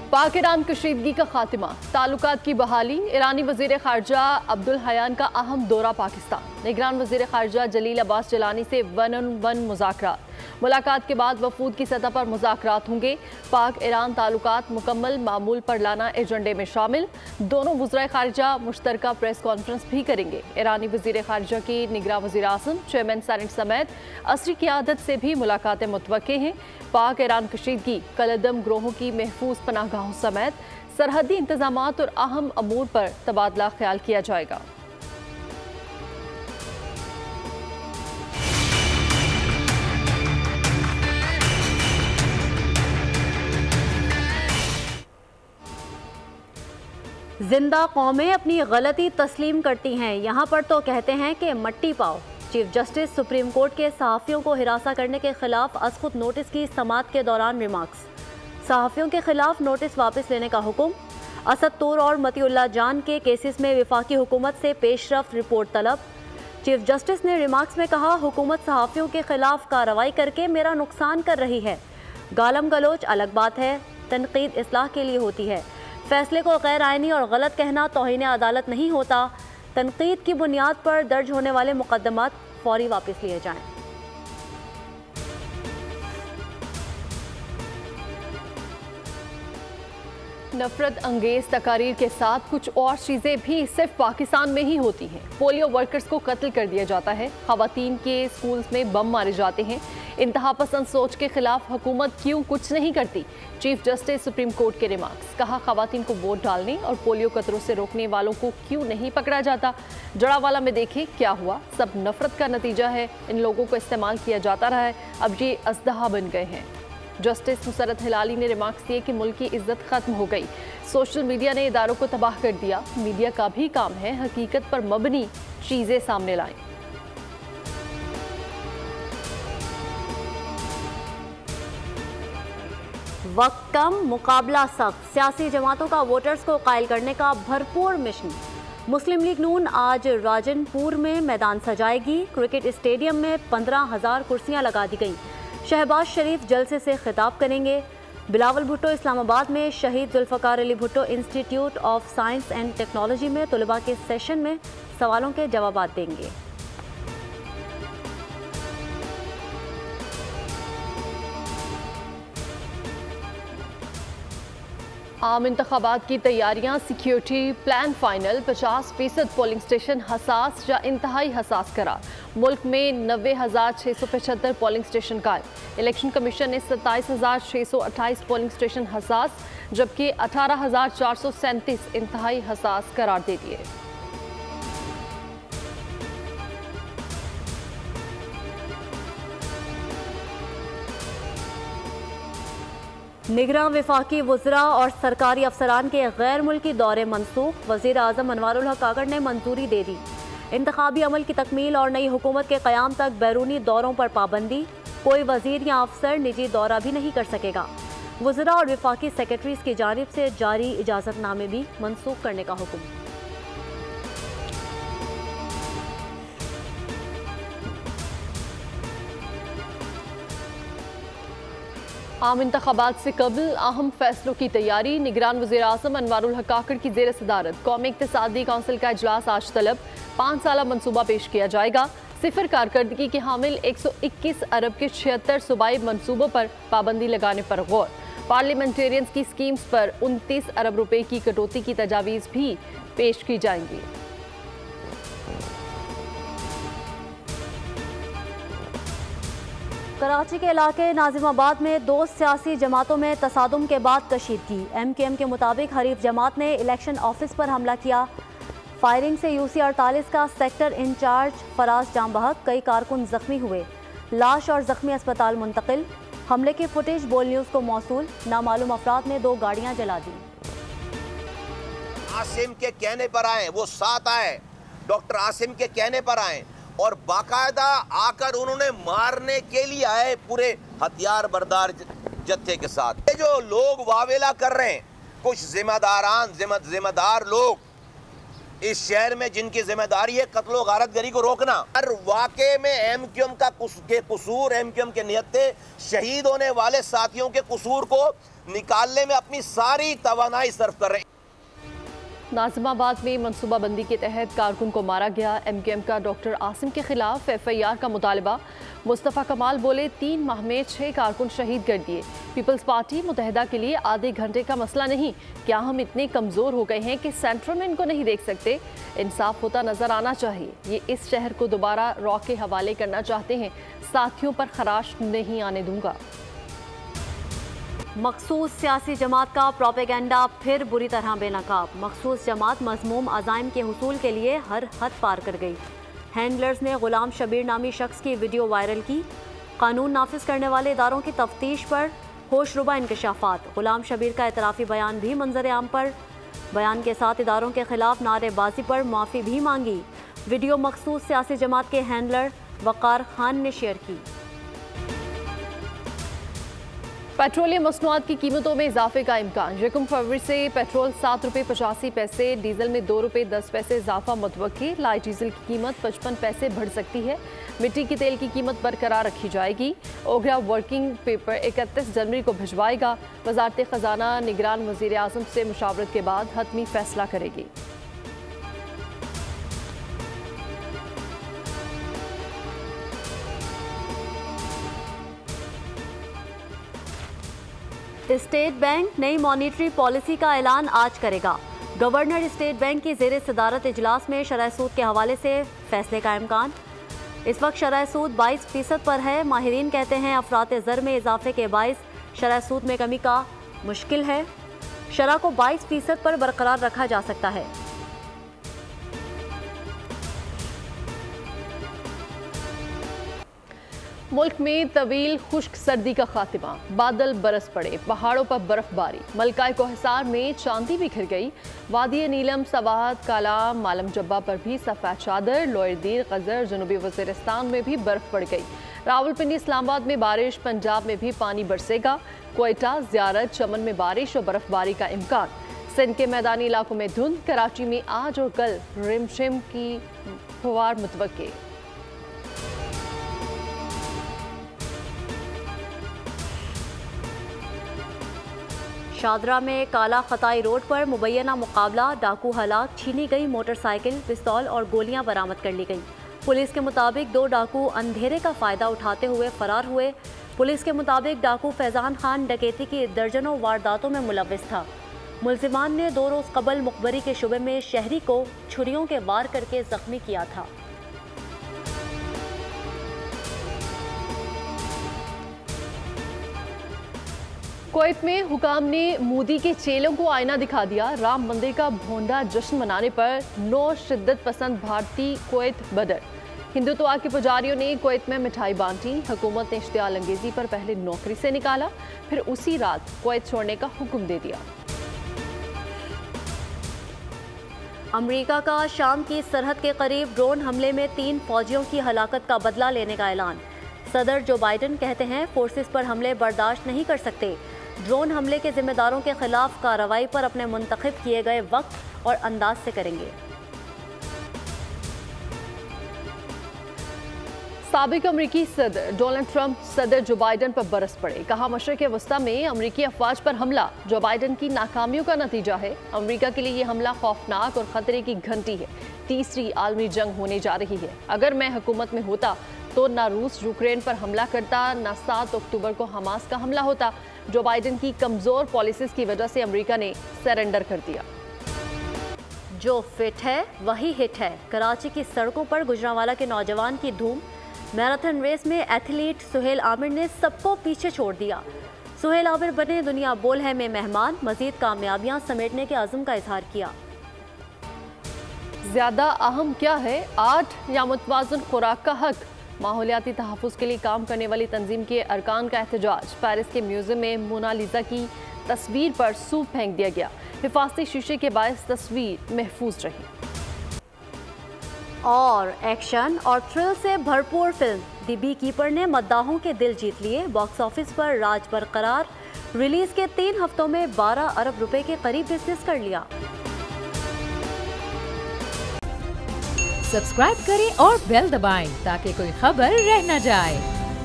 पाक ईरान कशीदगी का खात्मा, ताल्लुकात की बहाली, ईरानी वज़ीर ख़ारजा अब्दुल हयान का अहम दौरा पाकिस्तान। निगरान वज़ीर ख़ारजा जलील अब्बास जिलानी से 1-on-1 मुज़ाकरात। मुलाकात के बाद वफूद की सतह पर मुज़ाकरात होंगे। पाक ईरान ताल्लुकात मुकम्मल मामूल पर लाना एजेंडे में शामिल। दोनों वज़राए ख़ारजा मुश्तरका प्रेस कॉन्फ्रेंस भी करेंगे। ईरानी वज़ीर ख़ारजा की निगरान वज़ीर आज़म, चेयरमैन सेनेट समेत असरी क़यादत से भी मुलाकातें मुतवक्के हैं। पाक ईरान कशीदगी, कलअदम ग्रोहों की महफूज पनाहगाहों समेत सरहदी इंतजामात और अहम अमूर पर तबादला ख्याल किया जाएगा। जिंदा कौमें अपनी गलती तस्लीम करती हैं, यहाँ पर तो कहते हैं कि मट्टी पाओ। चीफ जस्टिस सुप्रीम कोर्ट के सहाफ़ियों को हिरासा करने के खिलाफ अज़खुद नोटिस की समाअत के दौरान रिमार्क्स। सहाफ़ियों के खिलाफ नोटिस वापस लेने का हुक्म। असद तूर और मतीउल्लाह जान के केसेस में वफाकी हुकूमत से पेशरफ्त रिपोर्ट तलब। चीफ जस्टिस ने रिमार्क्स में कहा, हुकूमत सहाफ़ियों के खिलाफ कार्रवाई करके मेरा नुकसान कर रही है। गालम गलोच अलग बात है, तनकीद इस्लाह के लिए होती है। फैसले को गैर आइनी और गलत कहना तौहीन अदालत नहीं होता। तनकीद की बुनियाद पर दर्ज होने वाले मुकदमात फौरी वापस लिए जाएं। नफरत अंगेज तकारीर के साथ कुछ और चीज़ें भी सिर्फ पाकिस्तान में ही होती हैं। पोलियो वर्कर्स को कत्ल कर दिया जाता है, खवातीन के स्कूल्स में बम मारे जाते हैं। इंतहा पसंद सोच के खिलाफ हुकूमत क्यों कुछ नहीं करती? चीफ जस्टिस सुप्रीम कोर्ट के रिमार्क्स। कहा, खवातीन को वोट डालने और पोलियो कतरों से रोकने वालों को क्यों नहीं पकड़ा जाता? जड़ावाला में देखें क्या हुआ। सब नफरत का नतीजा है। इन लोगों को इस्तेमाल किया जाता रहा है, अब ये अजदहा बन गए हैं। जस्टिस मुसरत हिलाली ने रिमार्क्स दिए कि मुल्क की इज्जत खत्म हो गई। सोशल मीडिया ने इदारों को तबाह कर दिया। मीडिया का भी काम है हकीकत पर मबनी चीजें सामने लाएं। वक्त कम, मुकाबला सख्त। सियासी जमातों का वोटर्स को कायल करने का भरपूर मिशन। मुस्लिम लीग नून आज राजनपुर में मैदान सजाएगी। क्रिकेट स्टेडियम में 15,000 कुर्सियां लगा दी गईं। शहबाज शरीफ जलसे से खिताब करेंगे। बिलावल भुट्टो इस्लामाबाद में शहीद Zulfiqar Ali Bhutto institute of science and technology में तलबा के सेशन में सवालों के जवाब देंगे। आम इंतखाबात की तैयारियां, security plan final. 50% polling station हसास या इंतहाई हसास करार। मुल्क में 90,675 पोलिंग स्टेशन कायम। इलेक्शन कमीशन ने 27,628 पोलिंग स्टेशन हसास जबकि 18,437 इंतहाई हसास करार दे दिए। निगरान वफाकी वज़रा और सरकारी अफसरान के गैर मुल्की दौरे मनसूख। वज़ीर आज़म अनवारुल हक काकड़ ने मंजूरी दे दी। इंतखाबी अमल की तकमील और नई हुकूमत के क़याम तक बैरूनी दौरों पर पाबंदी। कोई वज़ीर या अफसर निजी दौरा भी नहीं कर सकेगा। वज़रा और वफाकी सेक्रेटरीज़ की जानिब से जारी इजाज़तनामे भी मनसूख करने का हुक्म। आम इंतखाबात से कबल अहम फैसलों की तैयारी। निगरान वज़ीर आज़म अनवारुल हक काकड़ की ज़ेर सदारत कौमी इक़्तिसादी काउंसिल का इजलास आज तलब। 5 साला मनसूबा पेश किया जाएगा। सिफर कारकर्दगी के हामिल 121 अरब के 76 सूबाई मनसूबों पर पाबंदी लगाने पर गौर। पार्लियामेंटेरियंस की स्कीम्स पर 29 अरब रुपए की कटौती की तजावीज़ भी पेश की जाएंगी। कराची के इलाके नाजिमाबाद में 2 सियासी जमातों में तसादुम के बाद कशीदगी। MKM के मुताबिक हरीफ जमात ने इलेक्शन ऑफिस पर हमला किया। फायरिंग से UC 48 का सेक्टर इंचार्ज फराज जाम बहक, कई कारकुन जख्मी हुए। लाश और जख्मी अस्पताल मुंतकिल। हमले की फुटेज बोल न्यूज़ को मौसूल। नामालूम अफराद ने 2 गाड़ियां जला दी। आसिम के कहने पर आए, वो साथ आए, डॉक्टर आसिम के कहने पर आए और बाकायदा आकर उन्होंने मारने के लिए आए पूरे हथियार बरदार जत्थे के साथ। ये जो लोग वावेला कर रहे हैं, कुछ जिम्मेदार लोग इस शहर में जिनकी जिम्मेदारी है कत्लो गारतगरी को रोकना। हर वाक़े में एमक्यूएम का कसूर, एमक्यूएम के निहत्ते शहीद होने वाले साथियों के कसूर को निकालने में अपनी सारी तवानाई सर्फ कर रहे हैं। नाजिमाबाद में मनसूबाबंदी के तहत कारकुन को मारा गया। एमक्यूएम का डॉक्टर आसिम के खिलाफ FIR का मुतालबा। मुस्तफ़ा कमाल बोले 3 माह में 6 कारकुन शहीद कर दिए। पीपल्स पार्टी मुतहदा के लिए आधे घंटे का मसला नहीं, क्या हम इतने कमज़ोर हो गए हैं कि सेंटर में इनको नहीं देख सकते? इंसाफ होता नज़र आना चाहिए। ये इस शहर को दोबारा रॉ के हवाले करना चाहते हैं, साथियों पर खराश नहीं आने दूंगा। मखसूस सियासी जमात का प्रोपेगेंडा फिर बुरी तरह बेनकाब। मखसूस जमात मज़मूम अज़ाइम के हुसूल के लिए हर हद पार कर गई। हैंडलर्स ने गुलाम शबीर नामी शख्स की वीडियो वायरल की। कानून नाफिज करने वाले इदारों की तफ्तीश पर होशरुबा इंकशाफात। गुलाम शबीर का एतराफ़ी बयान भी मंजर आम पर। बयान के साथ इदारों के खिलाफ नारेबाजी पर माफ़ी भी मांगी। वीडियो मखसूस सियासी जमात के हैंडलर वक़ार खान ने शेयर की। पेट्रोलियम मसनूआत की कीमतों में इजाफे का इम्कान। 1 फरवरी से पेट्रोल 7 रुपये 85 पैसे, डीजल में 2 रुपये 10 पैसे इजाफा मुतवक्की। लाइट डीजल की कीमत 55 पैसे बढ़ सकती है। मिट्टी के तेल की कीमत बरकरार रखी जाएगी। ओगरा वर्किंग पेपर 31 जनवरी को भिजवाएगा। वजारत खजाना निगरान वजीर आज़म से मुशावरत के बाद हतमी फैसला करेगी। स्टेट बैंक नई मॉनिटरी पॉलिसी का ऐलान आज करेगा। गवर्नर स्टेट बैंक की ज़ेर सदारत इजलास में शरह सूद के हवाले से फैसले का इम्कान। इस वक्त शरह सूद 22% पर है। माहिरीन कहते हैं अफरात ज़र में इजाफे के बाइस शरह सूद में कमी का मुश्किल है। शरह को 22% पर बरकरार रखा जा सकता है। मुल्क में तवील खुश्क सर्दी का खात्मा। बादल बरस पड़े, पहाड़ों पर बर्फबारी। मलकाए कोहसार में चांदी बिखर गई। वादी नीलम, सवाहत, काला, मालम जब्बा पर भी सफ़ेद चादर। लोयरदीर, गजर, जनूबी वज़ीरिस्तान में भी बर्फ पड़ गई। रावलपिंडी, इस्लामाबाद में बारिश। पंजाब में भी पानी बरसेगा। क्वेटा, ज़ियारत, चमन में बारिश और बर्फबारी का इम्कान। सिंध के मैदानी इलाकों में धुंध। कराची में आज और कल रिमझिम की फुहार मुतवक्के। शादरा में काला खताई रोड पर मुबैना मुकाबला। डाकू हलाक, छीनी गई मोटरसाइकिल, पिस्तौल और गोलियां बरामद कर ली गई। पुलिस के मुताबिक 2 डाकू अंधेरे का फ़ायदा उठाते हुए फरार हुए। पुलिस के मुताबिक डाकू फैज़ान खान डकैती की दर्जनों वारदातों में मुलव्विस था। मुलजिमान ने 2 रोज़ कबल मुखबरी के शुबे में शहरी को छुरियों के वार करके जख्मी किया था। कुवैत में हुकाम ने मोदी के चेलों को आईना दिखा दिया। राम मंदिर का भोंडा जश्न मनाने पर 9 शिद्दत पसंद भारतीय कुवैत बदर। हिंदुत्व के पुजारियों ने कुवैत में मिठाई बांटी। हुकूमत ने इश्तियाल अंगेजी पर पहले नौकरी से निकाला, फिर उसी रात कुवैत छोड़ने का हुक्म दे दिया। अमेरिका का शाम की सरहद के करीब ड्रोन हमले में 3 फौजियों की हलाकत का बदला लेने का ऐलान। सदर जो बाइडन कहते हैं फोर्सेस पर हमले बर्दाश्त नहीं कर सकते। ड्रोन हमले के जिम्मेदारों के खिलाफ कार्रवाई पर अपने मुंतखब किए गए वक्त और अंदाज से करेंगे। साबिक अमरीकी सदर डोनाल्ड ट्रंप सदर जो बाइडन पर बरस पड़े। कहा मशरिक़ वस्ता में अमरीकी अफवाज पर हमला जो बाइडन की नाकामियों का नतीजा है। अमरीका के लिए ये हमला खौफनाक और खतरे की घंटी है। तीसरी आलमी जंग होने जा रही है। अगर मैं हुकूमत में होता तो ना रूस यूक्रेन पर हमला करता, ना 7 अक्टूबर को हमास का हमला होता। जो बाइडन की कमज़ोर पॉलिसीज़ की वजह से अमरीका ने सरेंडर कर दिया। जो फिट है वही हिट है। कराची की सड़कों पर गुजरांवाला के नौजवान की धूम। मैराथन रेस में एथलीट सुहेल आमिर ने सबको पीछे छोड़ दिया। सुहेल आमिर बने दुनिया बोल है में मेहमान। मजीद कामयाबियां समेटने के अज़्म का इजहार किया। ज़्यादा अहम क्या है, आर्ट या मुतवाज़न खुराक का हक? माहौलियाती तहफ़्फ़ुज़ के लिए काम करने वाली तंजीम के अरकान का एहतजाज। पेरिस के म्यूज़ियम में मोनालिसा की तस्वीर पर सूप फेंक दिया गया। हिफाजती शीशे के बायस तस्वीर महफूज रही। और एक्शन और थ्रिल से भरपूर फिल्म द बी कीपर ने मद्दाहों के दिल जीत लिए। बॉक्स ऑफिस पर राज बरकरार। रिलीज के 3 हफ्तों में 12 अरब रुपए के करीब बिजनेस कर लिया। सब्सक्राइब करें और बेल दबाएं ताकि कोई खबर रह न जाए।